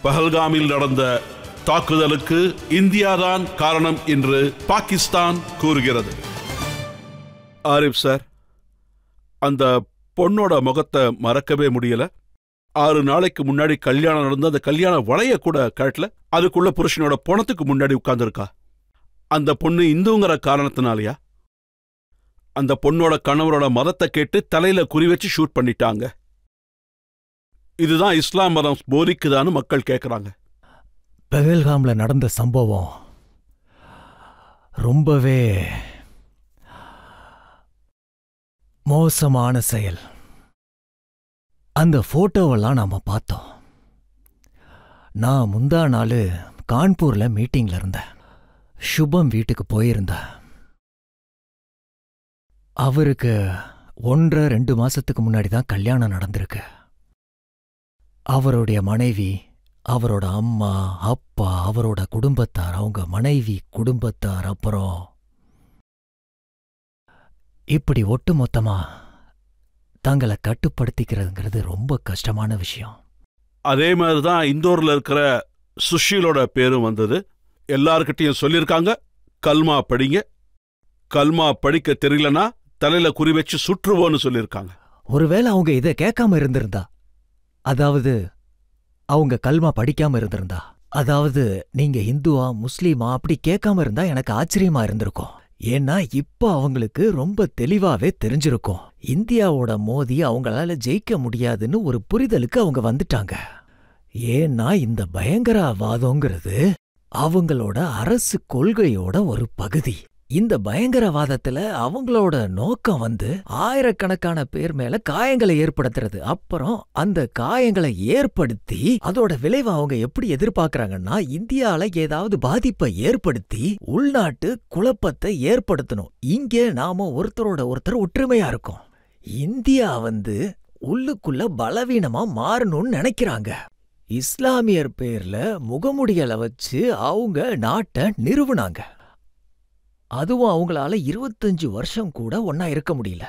பஹல்காமில் நடந்த தாக்குதலுக்கு இந்தியாதான் காரணம் என்று பாகிஸ்தான் கூறுகிறது. ஆரிஃப் சார், அந்த பொண்ணோட முகத்தை மறக்கவே முடியல. 6 நாளைக்கு முன்னாடி கல்யாணம் நடந்து அந்த கல்யாண வளைய கூட கழட்டல. அதுக்குள்ள புருஷனோட பொணத்துக்கு முன்னாடி உட்கார்ந்துருக்கா. அந்த பொண்ணு இந்துங்கிற காரணத்தினாலயா? அந்த பொண்ணோட கணவரோட மதத்தை கேட்டு தலையில குறி வச்சு ஷூட் பண்ணிட்டாங்க. இதுதான் இஸ்லாம் மதம் போதிக்குதான்னு மக்கள் கேட்கறாங்க. பஹல்காம்ல நடந்த சம்பவம் ரொம்பவே மோசமான செயல். அந்த போட்டோவெல்லாம் நாம பார்த்தோம். நான் முந்தா நாள் கான்பூர்ல மீட்டிங்ல இருந்தேன். சுபம் வீட்டுக்கு போயிருந்தேன். அவருக்கு 1.5-2 மாசத்துக்கு முன்னாடி தான் கல்யாணம் நடந்திருக்கு. அவருடைய மனைவி, அவரோட அம்மா, அப்பா, அவரோட குடும்பத்தார், அவங்க மனைவி குடும்பத்தார், அப்புறம் இப்படி ஒட்டு மொத்தமா தங்களை கட்டுப்படுத்திக்கிறதுங்கிறது ரொம்ப கஷ்டமான விஷயம். அதே மாதிரிதான் இந்தோர்ல இருக்கிற சுஷீலோட பேரும் வந்தது. எல்லார்கிட்டையும் சொல்லியிருக்காங்க, கல்மா படிங்க, கல்மா படிக்க தெரியலனா தலையில குறி வச்சு சுற்றுவோன்னு சொல்லியிருக்காங்க. ஒருவேளை அவங்க இதை கேட்காம இருந்திருந்தா, அதாவது அவங்க கல்மா படிக்காம இருந்திருந்தா, அதாவது நீங்க இந்துவா முஸ்லீமா அப்படி கேட்காம இருந்தா எனக்கு ஆச்சரியமா இருந்திருக்கும். ஏன்னா இப்ப அவங்களுக்கு ரொம்ப தெளிவாவே தெரிஞ்சிருக்கும், இந்தியாவோட மோதி அவங்களால ஜெயிக்க முடியாதுன்னு ஒரு புரிதலுக்கு அவங்க வந்துட்டாங்க. ஏன்னா இந்த பயங்கரவாதங்கிறது அவங்களோட அரசு கொள்கையோட ஒரு பகுதி. இந்த பயங்கரவாதத்துல அவங்களோட நோக்கம் ஆயிரக்கணக்கான பேர் மேல காயங்களை ஏற்படுத்துறது. அப்புறம் அந்த காயங்களை ஏற்படுத்தி அதோட விளைவை அவங்க எப்படி எதிர்பார்க்கறாங்கன்னா, இந்தியால ஏதாவது பாதிப்பை ஏற்படுத்தி உள்நாட்டு குழப்பத்தை ஏற்படுத்தணும். இங்கே நாம ஒருத்தரோட ஒருத்தர் ஒற்றுமையா இருக்கோம். இந்தியா உள்ளுக்குள்ள பலவீனமா மாறணும்னு நினைக்கிறாங்க. இஸ்லாமியர் பேர்ல முகமுடிகளை வச்சு அவங்க நாட்டை நிறுவுனாங்க. அதுவும் அவங்களால 25 வருஷம் கூட ஒன்னா இருக்க முடியல.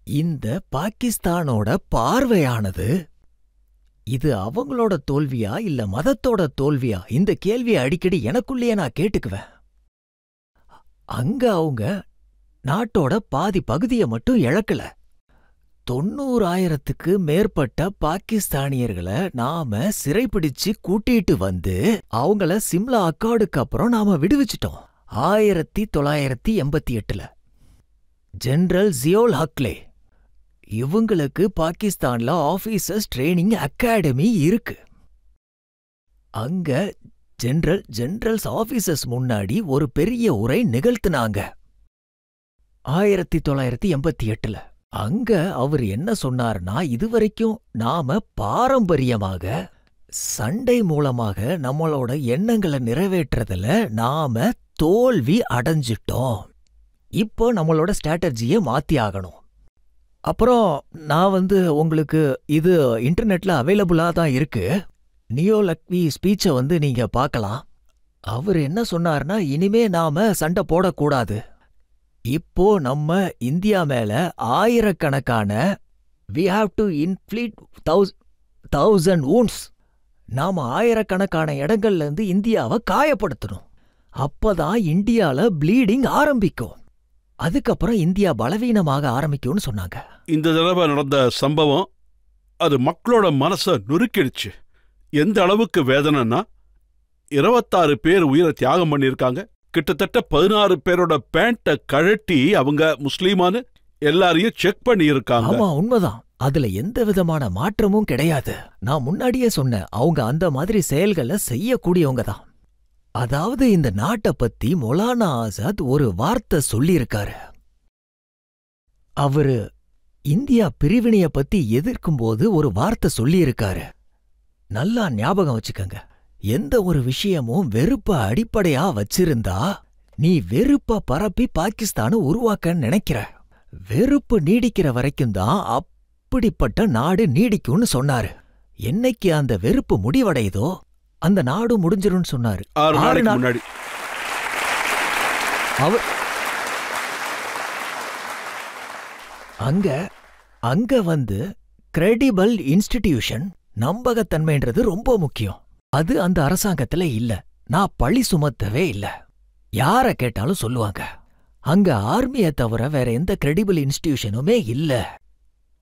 இந்த பாகிஸ்தானோட பார்வையானது, இது அவங்களோட தோல்வியா இல்ல மதத்தோட தோல்வியா? இந்த கேள்வியை அடிக்கடி எனக்குள்ளேயே நான் கேட்டுக்குவேன். அங்க அவங்க நாட்டோட பாதி பகுதியை மட்டும் இழக்கல. 90,000க்கு மேற்பட்ட பாகிஸ்தானியர்களை நாம சிறைப்பிடிச்சு கூட்டிட்டு அவங்கள சிம்லா அக்கார்டுக்கு அப்புறம் நாம விடுவிச்சிட்டோம். 1988ல ஜெனரல் ஜியோல் ஹக்லே, இவங்களுக்கு பாகிஸ்தான்ல ஆபீசர்ஸ் ட்ரெய்னிங் அகாடமி இருக்கு. அங்க ஜெனரல்ஸ் ஆபீசர்ஸ் முன்னாடி ஒரு பெரிய உரை நிகழ்த்தினாங்க 1988ல. அங்க அவர் என்ன சொன்னார்னா, இதுவரைக்கும் நாம பாரம்பரியமாக சண்டை மூலமாக நம்மளோட எண்ணங்களை நிறைவேற்றதுல நாம தோல்வி அடைஞ்சிட்டோம். இப்போ நம்மளோட ஸ்ட்ராட்டஜியை மாத்தி ஆகணும். அப்புறம் நான் உங்களுக்கு இது இன்டர்நெட்ல அவைலபிளா தான் இருக்கு. நியோ லக்வி ஸ்பீச்சை நீங்க பார்க்கலாம். அவர் என்ன சொன்னார்னா, இனிமே நாம சண்டை போடக்கூடாது. இப்போ நம்ம இந்தியா மேல ஆயிரக்கணக்கான we have to inflict 1000 wounds, நாம ஆயிரக்கணக்கான இடங்கள்ல இருந்து இந்தியாவை காயப்படுத்தணும். அப்பதான் இந்தியால ப்ளீடிங் ஆரம்பிக்கும். அதுக்கப்புறம் இந்தியா பலவீனமாக ஆரம்பிக்கும்னு சொன்னாங்க. இந்த தடவை நடந்த சம்பவம் அது மக்களோட மனசை நுறுக்கிடுச்சு. எந்த அளவுக்கு வேதனைன்னா, 26 பேர் உயிரை தியாகம் பண்ணியிருக்காங்க. கிட்டத்தட்ட 16 பேரோட பேண்ட்டை கழட்டி அவங்க முஸ்லீமானு எல்லாரையும் செக் பண்ணி இருக்காங்க. ஆமா, உண்மைதான். அதுல எந்த விதமான மாற்றமும் கிடையாது. நான் முன்னாடியே சொன்னேன், அவங்க அந்த மாதிரி செயல்களை செய்யக்கூடியவங்க தான். அதாவது இந்த நாட்டை பத்தி மௌலானா ஆசாத் ஒரு வார்த்தை சொல்லியிருக்காரு. அவரு இந்தியா பிரிவினைய பத்தி எதிர்க்கும்போது ஒரு வார்த்தை சொல்லியிருக்காரு. நல்லா ஞாபகம் வச்சுக்கங்க. எந்த ஒரு விஷயமும் வெறுப்ப அடிப்படையா வச்சிருந்தா நீ வெறுப்ப பரப்பி பாகிஸ்தானை உருவாக்க நினைக்கிற. வெறுப்பு நீடிக்கிற வரைக்கும் தான் அப்படிப்பட்ட நாடு நீடிக்கும்னு சொன்னாரு. என்னைக்கு அந்த வெறுப்பு முடிவடையுதோ அந்த நாடு முடிஞ்சிரும்னு சொன்னாரு. 6 நாளைக்கு முன்னாடி அங்க கிரெடிபிள் இன்ஸ்டிடியூஷன், நம்பகத்தன்மைன்றது ரொம்ப முக்கியம். அது அந்த அரசாங்கத்துல இல்ல. நான் பழி சுமத்தவே இல்ல. யார கேட்டாலும் சொல்லுவாங்க, அங்க ஆர்மியை தவிர வேற எந்த கிரெடிபிள் இன்ஸ்டிடியூஷனுமே இல்ல.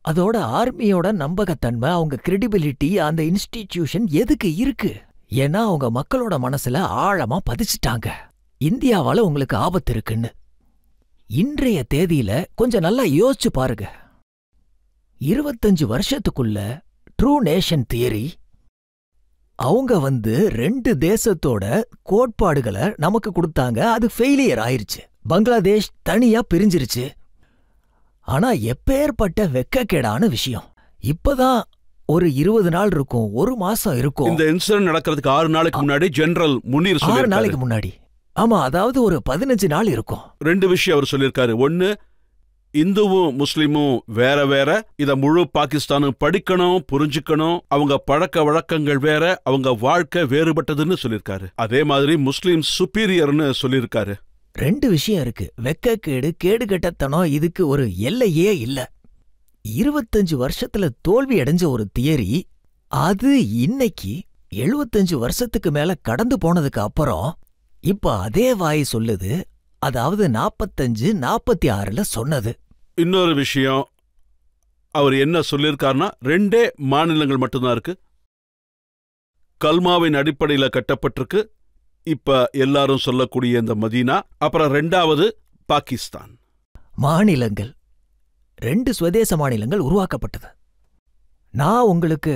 அதோட ஆர்மியோட நம்பகத்தன்மை, அவங்க கிரெடிபிலிட்டி, அந்த இன்ஸ்டிடியூஷன் எதுக்கு இருக்கு? ஏன்னா அவங்க மக்களோட மனசுல ஆழமா பதிச்சுட்டாங்க, இந்தியாவால உங்களுக்கு ஆபத்து இருக்குன்னு. இன்றைய தேதியில கொஞ்சம் நல்லா யோசிச்சு பாருங்க. 25 வருஷத்துக்குள்ள ட்ரூ நேஷன் தியரி அவங்க 2 தேசத்தோட கோட்பாடுகளை நமக்கு கொடுத்தாங்க. அது ஃபெயிலியர் ஆயிருச்சு. பங்களாதேஷ் தனியா பிரிஞ்சிருச்சு. ஆனா எப்பேற்பட்ட வெக்கக்கேடான விஷயம். இப்பதான் ஒரு 20 நாள் இருக்கும், ஒரு மாசம் இருக்கும். இந்த இன்சிடென்ட் நடக்கிறதுக்கு 6 நாளைக்கு முன்னாடி ஜெனரல் முனீர் 6 நாளைக்கு முன்னாடி. ஆமா, அதாவது ஒரு 15 நாள் இருக்கும். 2 விஷயம் அவர் சொல்லியிருக்காரு. ஒன்னு, இந்துவும் முஸ்லிமும் வேற வேற, இத முழு பாகிஸ்தானும் படிக்கணும், புரிஞ்சுக்கணும். அவங்க பழக்க வழக்கங்கள் வேற, அவங்க வாழ்க்கை வேறுபட்டதுன்னு சொல்லியிருக்காரு. அதே மாதிரி முஸ்லிம் சுப்பீரியர்னு சொல்லியிருக்காரு. 2 விஷயம் இருக்கு. வெக்கக்கேடு, கேடுகெட்டத்தனம், இதுக்கு ஒரு எல்லையே இல்ல. 25 வருஷத்துல தோல்வி அடைஞ்ச ஒரு தியரி, அது இன்னைக்கு 75 வருஷத்துக்கு மேல கடந்து போனதுக்கு அப்புறம் இப்ப அதே வாய் சொல்லுது. அதாவது 45, 46ல சொன்னது. இன்னொரு விஷயம், அவர் என்ன சொல்லியிருக்காருன்னா, 2 மாநிலங்கள் மட்டும்தான் இருக்கு. கல்மாவின் அடிப்படையில கட்டப்பட்டிருக்கு. இப்ப எல்லாரும் சொல்லக்கூடிய இந்த மதீனா. அப்புறம் 2வது பாகிஸ்தான். மாநிலங்கள் 2 சுதேச மாநிலங்கள் உருவாக்கப்பட்டது. நான் உங்களுக்கு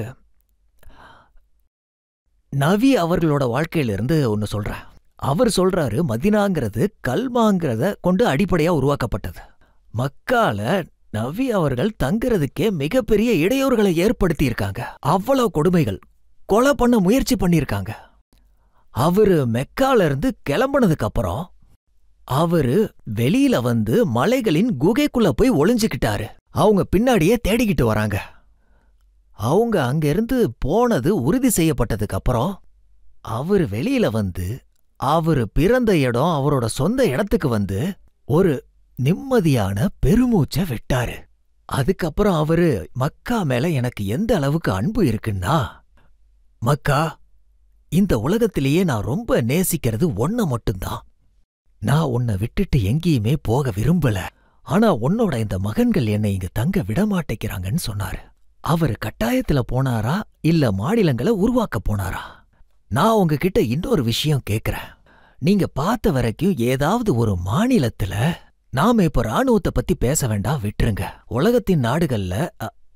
நவி அவர்களோட வாழ்க்கையிலிருந்து ஒன்னு சொல்றேன். அவர் சொல்றாரு, மதினாங்கிறது கல்மாங்கிறத கொண்டு அடிப்படையா உருவாக்கப்பட்டது. மக்கால நவி அவர்கள் தங்குறதுக்கே மிகப்பெரிய இடையூறுகளை ஏற்படுத்தி இருக்காங்க. அவ்வளவு கொடுமைகள், கொலை பண்ண முயற்சி பண்ணிருக்காங்க. அவரு மெக்கால இருந்து கிளம்புனதுக்கு அப்புறம் அவரு வெளியில மலைகளின் குகைக்குள்ள போய் ஒளிஞ்சுக்கிட்டாரு. அவங்க பின்னாடியே தேடிக்கிட்டு வராங்க. அவங்க அங்கிருந்து போனது உறுதி செய்யப்பட்டதுக்கு அப்புறம் அவரு வெளியில அவரு பிறந்த இடம், அவரோட சொந்த இடத்துக்கு ஒரு நிம்மதியான பெருமூச்சை விட்டாரு. அதுக்கப்புறம் அவரு, மக்கா மேல எனக்கு எந்த அளவுக்கு அன்பு இருக்குன்னா, மக்கா, இந்த உலகத்திலேயே நான் ரொம்ப நேசிக்கிறது ஒன்ன மட்டும்தான். நான் உன்னை விட்டுட்டு எங்கேயுமே போக விரும்பல. ஆனா உன்னோட இந்த மகன்கள் என்னை இங்க தங்க விடமாட்டேங்கிறாங்கன்னு சொன்னாரு. அவரு கட்டாயத்துல போனாரா இல்ல மாநிலங்களை உருவாக்க போனாரா? நான் உங்ககிட்ட இன்னொரு விஷயம் கேக்குறேன். நீங்க பார்த்த வரைக்கும் ஏதாவது ஒரு மாநிலத்துல, நாம இப்ப ராணுவத்தை பத்தி பேச வேண்டாம், விட்டுருங்க. உலகத்தின் நாடுகள்ல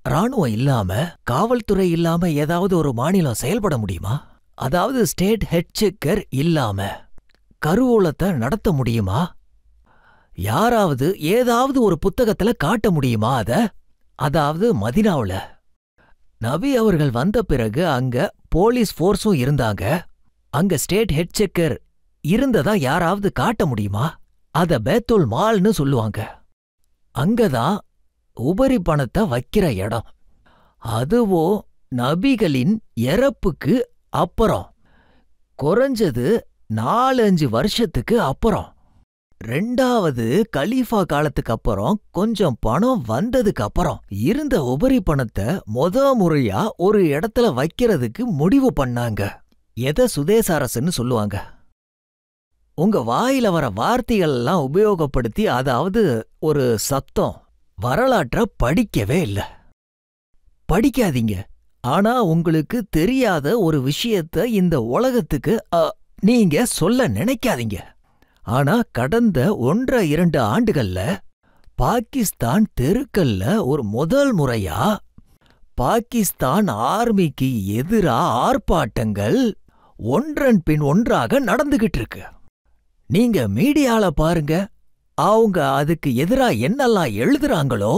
ராணுவம் இல்லாம, காவல்துறை இல்லாம ஏதாவது ஒரு மாநிலம் செயல்பட முடியுமா? அதாவது ஸ்டேட் ஹெட்செக்கர் இல்லாம கருவூலத்தை நடத்த முடியுமா? யாராவது ஏதாவது ஒரு புத்தகத்துல காட்ட முடியுமா அத? அதாவது மதினாவுல நபி அவர்கள் வந்த பிறகு அங்க போலீஸ் ஃபோர்ஸும் இருந்தாங்க. அங்க ஸ்டேட் ஹெட்செக்கர் இருந்ததா யாராவது காட்ட முடியுமா? அத பேத்துல் மால்னு சொல்லுவாங்க. அங்கதான் உபரி பணத்தை வைக்கிற இடம். அதுவோ நபிகளின் இறப்புக்கு அப்புறம், குறைஞ்சது 4-5 வருஷத்துக்கு அப்புறம், 2வது கலீஃபா காலத்துக்கு அப்புறம், கொஞ்சம் பணம் வந்ததுக்கு அப்புறம் இருந்த உபரி பணத்தை முறையா ஒரு இடத்துல வைக்கிறதுக்கு முடிவு பண்ணாங்க. எதை சுதேச அரசுன்னு சொல்லுவாங்க? உங்க வாயில வர வார்த்தைகள் எல்லாம் உபயோகப்படுத்தி, அதாவது ஒரு சத்தம். வரலாற்ற படிக்கவே இல்ல, படிக்காதீங்க. ஆனா உங்களுக்கு தெரியாத ஒரு விஷயத்த இந்த உலகத்துக்கு நீங்க சொல்ல நினைக்காதீங்க. ஆனா கடந்த 1-2 ஆண்டுகள்ல பாகிஸ்தான் தெருக்கல்ல ஒரு முதல் முறையா பாகிஸ்தான் ஆர்மிக்கு எதிரா ஆர்ப்பாட்டங்கள் ஒன்றன் பின் ஒன்றாக நடந்துகிட்டு இருக்கு. நீங்க மீடியால பாருங்க, அவங்க அதுக்கு எதிரா என்னெல்லாம் எழுதுறாங்களோ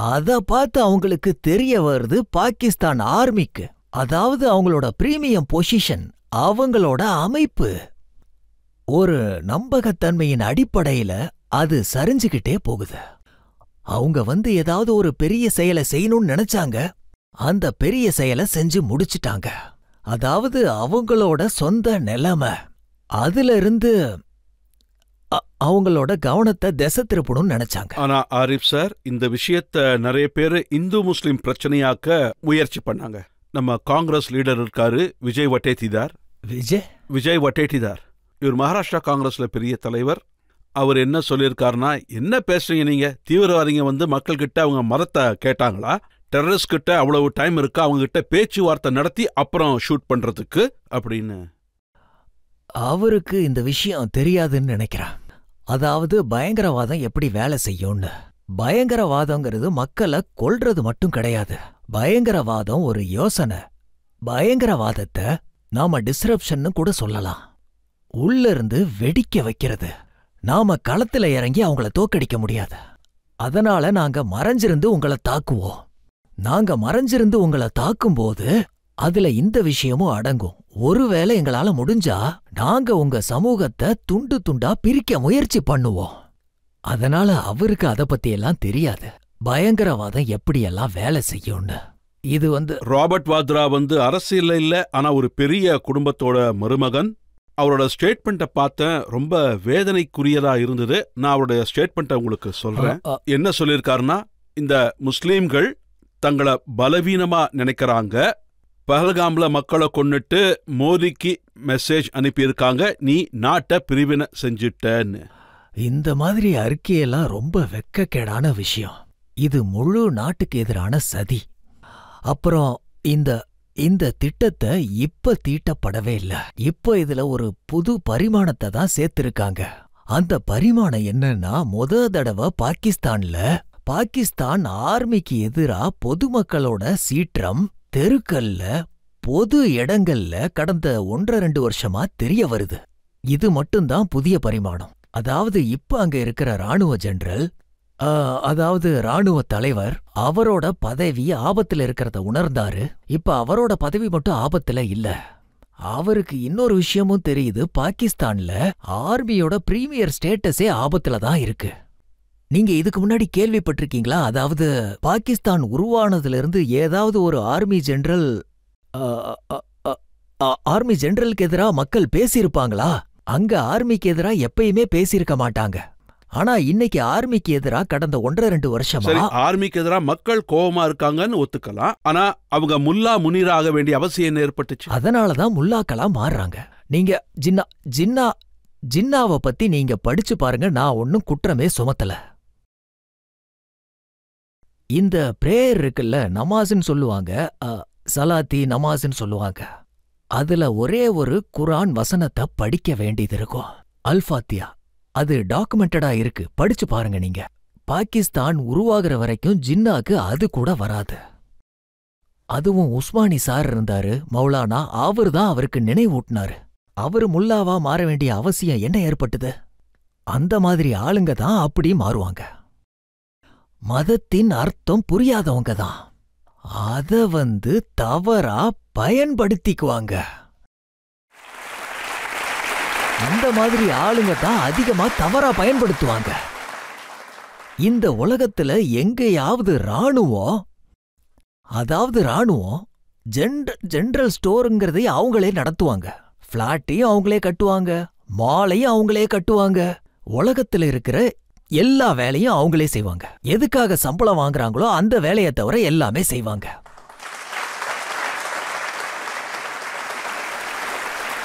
அத பார்த்து அவங்களுக்கு தெரிய வருது பாகிஸ்தான் ஆர்மிக்கு, அதாவது அவங்களோட பிரீமியம் பொசிஷன், அவங்களோட அமைப்பு, ஒரு நம்பகத்தன்மையின் அடிப்படையில அது சரிஞ்சுகிட்டே போகுது. அவங்க ஏதாவது ஒரு பெரிய செயலை செய்யணும்னு நினைச்சாங்க, அந்த பெரிய செயலை செஞ்சு முடிச்சிட்டாங்க. அதாவது அவங்களோட சொந்த நிலைமை, அதுல இருந்து அவங்களோட கவனத்தை திசை திருப்பணும்னு நினைச்சாங்க. ஆனா ஆரிஃப் சார், இந்த விஷயத்த நிறைய பேரு இந்து முஸ்லிம் பிரச்சனையாக்க முயற்சி பண்ணாங்க. நம்ம காங்கிரஸ் லீடர் இருக்காரு விஜய் வட்டேட்டிதார். விஜய் வட்டேட்டிதார் இவர் மகாராஷ்டிரா காங்கிரஸ்ல பெரிய தலைவர். அவர் என்ன சொல்லியிருக்காருன்னா, என்ன பேசுறீங்க நீங்க, தீவிரவாதிங்க வந்து மக்கள் கிட்ட அவங்க மதத்தை கேட்டாங்களா, டெரரிஸ்ட் கிட்ட அவ்வளவு டைம் இருக்கா அவங்க கிட்ட பேச்சுவார்த்தை நடத்தி அப்புறம் ஷூட் பண்றதுக்கு அப்படின்னு. அவருக்கு இந்த விஷயம் தெரியாதுன்னு நினைக்கிறேன். அதாவது பயங்கரவாதம் எப்படி வேலை செய்யும்னு. பயங்கரவாதங்கிறது மக்களை கொல்றது மட்டும் கிடையாது. பயங்கரவாதம் ஒரு யோசனை. பயங்கரவாதத்தை நாம டிஸ்ரப்ஷன்னு கூட சொல்லலாம். உள்ள இருந்து வெடிக்க வைக்கிறது. நாம களத்துல இறங்கி அவங்கள தோக்கடிக்க முடியாது. அதனால நாங்க மறைஞ்சிருந்து உங்களை தாக்குவோம். நாங்க மறைஞ்சிருந்து உங்களை தாக்கும்போது அதுல இந்த விஷயமும் அடங்கும். ஒருவேளை எங்களால முடிஞ்சா நாங்க உங்க சமூகத்தை துண்டு துண்டா பிரிக்க முயற்சி பண்ணுவோம். அதனால அவருக்கு அத பத்தி எல்லாம் தெரியாது, பயங்கரவாதம் எப்படியெல்லாம் வேலை செய்யும்னு. இது ராபர்ட் வாத்ரா அரசியல்ல இல்ல, ஆனா ஒரு பெரிய குடும்பத்தோட மருமகன். அவரோட ஸ்டேட்மெண்ட்டை பார்த்தேன், ரொம்ப வேதனைக்குரியதா இருந்தது. நான் அவருடைய ஸ்டேட்மெண்ட்டை உங்களுக்கு சொல்றேன். என்ன சொல்லியிருக்காருன்னா, இந்த முஸ்லீம்கள் தங்களை பலவீனமா நினைக்கிறாங்க. பஹல்காம்ல மக்களை கொன்னுட்டு மோதிக்கு மெசேஜ் அனுப்பியிருக்காங்க, நீ நாட்டை பிரிவினை செஞ்சுட்டன்னு. இந்த மாதிரி அறிக்கையெல்லாம் ரொம்ப வெட்கக்கேடான விஷயம். இது முழு நாட்டுக்கு எதிரான சதி. அப்புறம் இந்த திட்டத்தை இப்ப தீட்டப்படவே இல்ல. இப்ப இதுல ஒரு புது பரிமாணத்தை தான் சேர்த்திருக்காங்க. அந்த பரிமாணம் என்னன்னா, தடவை பாகிஸ்தான் ஆர்மிக்கு எதிரா பொதுமக்களோட சீற்றம் தெருக்கல்ல பொது இடங்கள்ல கடந்த 1-2 வருஷமா தெரிய வருது. இது மட்டும்தான் புதிய பரிமாணம். அதாவது இப்ப அங்க இருக்கிற ராணுவ ஜெனரல், அதாவது ராணுவ தலைவர், அவரோட பதவி ஆபத்துல இருக்கிறத உணர்ந்தாரு. இப்ப அவரோட பதவி மட்டும் ஆபத்துல இல்ல, அவருக்கு இன்னொரு விஷயமும் தெரியுது. பாகிஸ்தான்ல ஆர்மியோட பிரீமியர் ஸ்டேட்டஸே ஆபத்துல தான் இருக்கு. நீங்க இதுக்கு முன்னாடி கேள்விப்பட்டிருக்கீங்களா? அதாவது பாகிஸ்தான் உருவானதுல இருந்து ஏதாவது ஒரு ஆர்மி ஜெனரலுக்கு எதிரா மக்கள் பேசியிருப்பாங்களா? அங்க ஆர்மிக்கு எதிரா எப்பயுமே பேசியிருக்க மாட்டாங்க. ஆனா இன்னைக்கு ஆர்மிக்கு எதிரா கடந்த 1-2 வருஷமா ஆர்மிக்கு எதிரா மக்கள் கோபமா இருக்காங்கன்னு ஒத்துக்கலாம். ஆனா அவங்க முல்லா முனீர் ஆக வேண்டிய அவசியம் ஏற்பட்டுச்சு. அதனாலதான் முல்லாக்களா மாறுறாங்க. நீங்க ஜின்னாவை பத்தி நீங்க படிச்சு பாருங்க. நான் ஒன்னும் குற்றமே சுமத்தல. இந்த பிரேயர் இருக்குல்ல, நமாஸ்ன்னு சொல்லுவாங்க, சலாத்தி நமாஸ்ன்னு சொல்லுவாங்க. அதுல ஒரே ஒரு குர்ஆன் வசனத்தை படிக்க வேண்டியது இருக்கும், அல்-ஃபாத்தியா. அது டாக்குமெண்டடா இருக்கு, படிச்சு பாருங்க நீங்க. பாகிஸ்தான் உருவாகிற வரைக்கும் ஜின்னாக்கு அது கூட வராது. அதுவும் உஸ்மானி சார் இருந்தாரு, மௌலானா, அவர்தான் அவருக்கு நினைவூட்டினாரு. அவரு முல்லாவா மாற வேண்டிய அவசியம் என்ன ஏற்பட்டது? அந்த மாதிரி ஆளுங்க தான் அப்படி மாறுவாங்க. மதத்தின் அர்த்தம் புரியாதவங்க தான் அத தவறா பயன்படுத்திக்குவாங்க. அந்த மாதிரி ஆளுங்க தான் அதிகமா தவறா பயன்படுத்துவாங்க. இந்த உலகத்துல எங்கேயாவது ராணுவம், அதாவது ராணுவம் ஜெனரல் ஸ்டோருங்கிறதை அவங்களே நடத்துவாங்க, பிளாட்டையும் அவங்களே கட்டுவாங்க, மாலையும் அவங்களே கட்டுவாங்க, உலகத்துல இருக்கிற எல்லா வேலையும் அவங்களே செய்வாங்க. எதுக்காக சம்பளம் வாங்குறாங்களோ அந்த வேலையை தவிர எல்லாமே செய்வாங்க.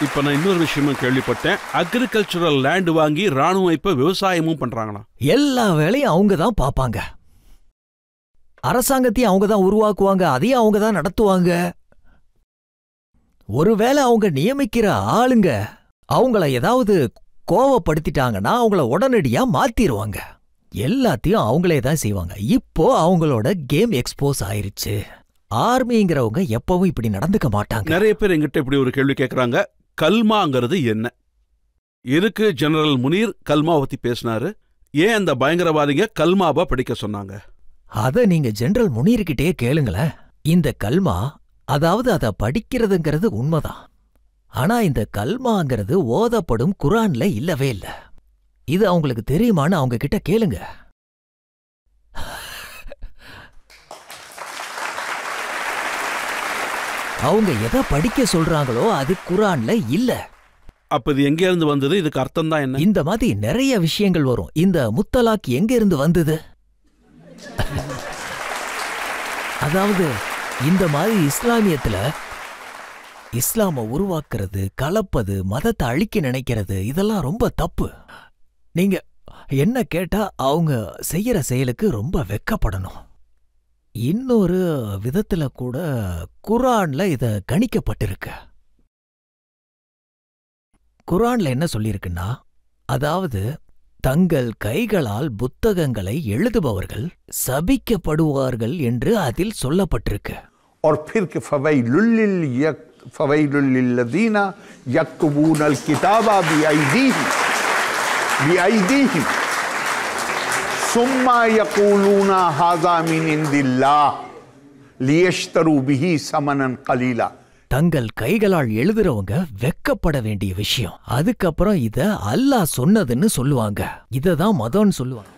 இப்ப நான் இன்னொரு விஷயமும் கேள்விப்பட்டேன், அக்ரிகல்ச்சரல் லேண்ட் வாங்கி ராணுவம் இப்ப விவசாயமும் பண்றாங்களா? எல்லா வேலையும் அவங்க தான் பாப்பாங்க. அரசாங்கத்தையும் அவங்க தான் உருவாக்குவாங்க, அதையும் அவங்க தான் நடத்துவாங்க. ஒருவேளை அவங்க நியமிக்கிற ஆளுங்க அவங்கள ஏதாவது கோவப்படுத்திட்டாங்கன்னா அவங்கள உடனடியா மாத்திருவாங்க. எல்லாத்தையும் அவங்களே தான் செய்வாங்க. இப்போ அவங்களோட கேம் எக்ஸ்போஸ் ஆயிருச்சு. ஆர்மிங்கிறவங்க எப்பவும் இப்படி நடந்துக்க மாட்டாங்க. நிறைய பேர் எங்கிட்ட இப்படி ஒரு கேள்வி கேட்கறாங்க, கல்மாங்கிறது என்ன? எதுக்கு ஜெனரல் முனீர் கல்மா பத்தி பேசினாரு? ஏன் அந்த பயங்கரவாதிங்க கல்மாவை படிக்க சொன்னாங்க? அத நீங்க ஜெனரல் முனீர்கிட்டே கேளுங்களேன். இந்த கல்மா, அதாவது அத படிக்கிறதுங்கிறது உண்மைதான். ஆனா இந்த கல்மாங்கிறது ஓதப்படும் குர்ஆன்ல இல்லவே இல்ல. இது அவங்களுக்கு தெரியுமான்னு அவங்க கிட்ட கேளுங்க. அவங்க எதை படிக்க சொல்றாங்களோ அது குர்ஆன்ல இல்ல. அப்ப இது எங்க இருந்து வந்தது? இதுக்கு அர்த்தம் தான் என்ன? இந்த மாதிரி நிறைய விஷயங்கள் வரும். இந்த முத்தலாக் எங்க இருந்து வந்தது? அதாவது இந்த மாதிரி இஸ்லாமியத்துல இஸ்லாம உருவாக்குறது, கலப்பது, மதத்தை அழிக்க நினைக்கிறது இதெல்லாம் ரொம்ப தப்பு. நீங்க என்ன கேட்டா அவங்க செய்யற செயலுக்கு ரொம்ப வெக்கப்படணும். இன்னொரு விதத்துல கூட குர்ஆன்ல இத கணிக்கப்பட்டிருக்கு. குர்ஆன்ல என்ன சொல்லியிருக்குன்னா, அதாவது தங்கள் கைகளால் புத்தகங்களை எழுதுபவர்கள் சபிக்கப்படுவார்கள் என்று அதில் சொல்லப்பட்டிருக்கு. और फिर के फवैलुल लिल्लज़ीना यक्तुबूनल किताबा बिअयदीहिम सुम्मा यक़ूलूना हाज़ा मिन इंदिल्लाह लियश्तरू बिही समनन क़लीला. தங்கள் கைகளால் எழுதுறவங்க வெக்கப்பட வேண்டிய விஷயம். அதுக்கப்புறம் இத அல்லாஹ் சொன்னதுன்னு சொல்லுவாங்க. இததான் மதம்னு சொல்லுவாங்க.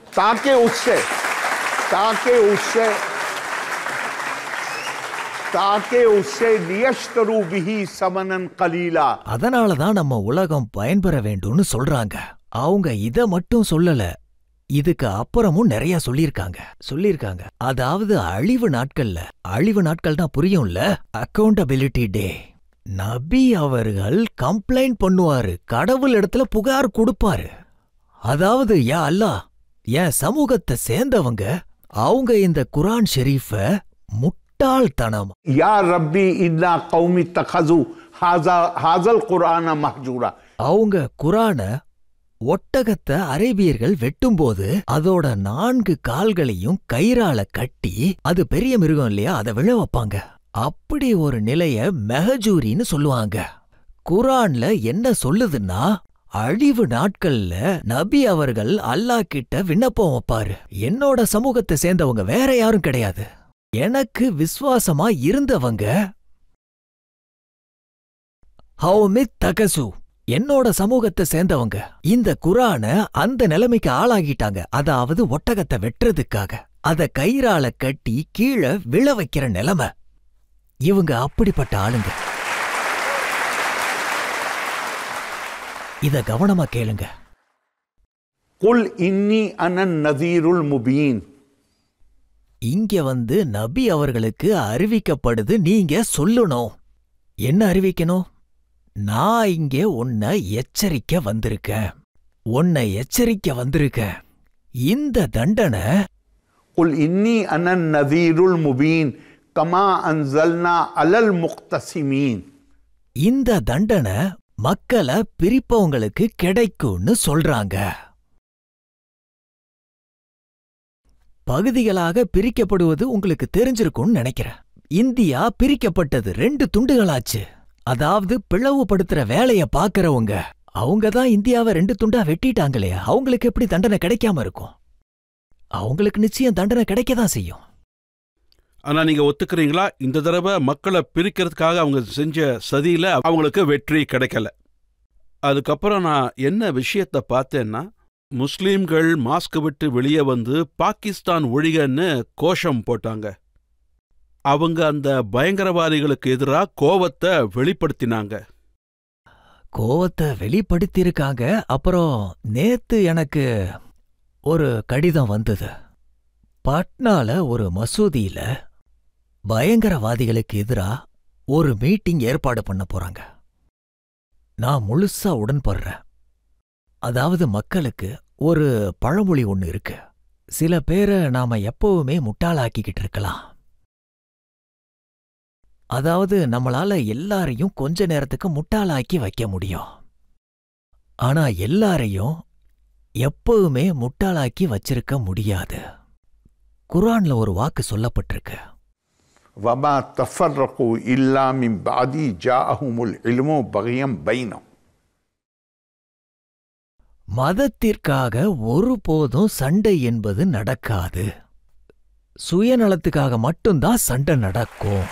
ताकि उससे लियश्तरू बिही समनन क़लीला. அதனாலதான் நம்ம உலகம் பயன்பெற வேண்டும்னு சொல்றாங்க. அவங்க இத மட்டும் சொல்லல, இதுக்கு அப்புறமும் நிறைய சொல்லியிருக்காங்க. அதாவது அழிவு நாட்கள்னா புரியும்ல, அக்கௌண்டபிலிட்டி டே. நபி அவர்கள் கம்ப்ளைண்ட் பண்ணுவாரு, கடவுள் இடத்துல புகார் கொடுப்பாரு. அதாவது யா அல்லாஹ், என் சமூகத்தை சேர்ந்தவங்க அவங்க இந்த குர்ஆன் ஷெரீஃப முட்டாள்தனம், யா ரப்பி இன்னா கௌமி தகஸு ஹாஸல் குர்ஆன மஹ்ஜூரா, அவங்க குர்ஆன ஒட்டகத்தை அரேபியர்கள் வெட்டும்போது அதோட 4 கால்களையும் கயிறால கட்டி, அது பெரிய மிருகம் இல்லையா, அதை விழ வைப்பாங்க. அப்படி ஒரு நிலைய மெஹஜூரின்னு சொல்லுவாங்க. குர்ஆன்ல என்ன சொல்லுதுன்னா, அழிவு நாட்கள்ல நபி அவர்கள் அல்லாஹ் கிட்ட விண்ணப்பம் வைப்பாரு, என்னோட சமூகத்தை சேர்ந்தவங்க வேற யாரும் கிடையாது, எனக்கு விசுவாசமா இருந்தவங்க ஹௌமித் தகசு, என்னோட சமூகத்தை சேர்ந்தவங்க இந்த குர்ஆன அந்த நிலைமைக்கு ஆளாகிட்டாங்க. அதாவது ஒட்டகத்தை வெட்டுறதுக்காக அத கயிறால கட்டி கீழே விழ வைக்கிற நிலைமை. இவங்க அப்படிப்பட்ட ஆளுங்க. இத கவனமா கேளுங்க. குல் இன்னி அனன் நதீருல் முபீன். இங்க நபி அவர்களுக்கு அறிவிக்கப்படுது, நீங்க சொல்லணும். என்ன அறிவிக்கணும்? நான் இங்கே உன்னை எச்சரிக்க வந்திருக்கேன். இந்த தண்டனை, குல் இன்னி அனன் நதீருல் முபீன் கமா அன்ஸல்னா அலல் முக்தஸிமீன். இந்த தண்டனை மக்களை பிரிப்பவங்களுக்கு கிடைக்கும்னு சொல்றாங்க. பகுதிகளாக பிரிக்கப்படுவது உங்களுக்கு தெரிஞ்சிருக்கும்னு நினைக்கிறேன். இந்தியா பிரிக்கப்பட்டது 2 துண்டுகளாச்சு. அதாவது பிளவுபடுத்துற வேலைய பாக்குறவங்க அவங்க தான் இந்தியாவை 2 துண்டா வெட்டிட்டாங்களே, அவங்களுக்கு எப்படி தண்டனை கிடைக்காம இருக்கும்? அவங்களுக்கு நிச்சயம் தண்டனை கிடைக்கதான் செய்யும். ஆனா நீங்க ஒத்துக்கிறீங்களா, இந்த தடவை மக்களை பிரிக்கிறதுக்காக அவங்க செஞ்ச சதியில அவங்களுக்கு வெற்றி கிடைக்கல? அதுக்கப்புறம் நான் என்ன விஷயத்தை பார்த்தேன்னா, முஸ்லீம்கள் மாஸ்க் விட்டு வெளியே பாகிஸ்தான் ஒழிகன்னு கோஷம் போட்டாங்க. அவங்க அந்த பயங்கரவாதிகளுக்கு எதிராக கோவத்தை வெளிப்படுத்தியிருக்காங்க. அப்புறம் நேத்து எனக்கு ஒரு கடிதம் வந்தது. பட்னால ஒரு மசூதியில பயங்கரவாதிகளுக்கு எதிராக ஒரு மீட்டிங் ஏற்பாடு பண்ண போறாங்க. நான் முழுசா உடன்படுறேன். அதாவது மக்களுக்கு ஒரு பழமொழி ஒண்ணு இருக்கு, சில பேரை நாம எப்பவுமே முட்டாளாக்கிக்கிட்டு இருக்கலாம். அதாவது நம்மளால எல்லாரையும் கொஞ்ச நேரத்துக்கு முட்டாளாக்கி வைக்க முடியும், ஆனா எல்லாரையும் எப்பவுமே முட்டாளாக்கி வச்சிருக்க முடியாது. குர்ஆன்ல ஒரு வாக்கு சொல்லப்பட்டிருக்கு, வமா தஃபர்ரகு இல்லா மின் பஅதி ஜாஅஹுமுல் இல்மு பகியம் பைனஹும். மதத்திற்காக ஒருபோதும் சண்டை என்பது நடக்காது, சுயநலத்துக்காக மட்டும்தான் சண்டை நடக்கும்.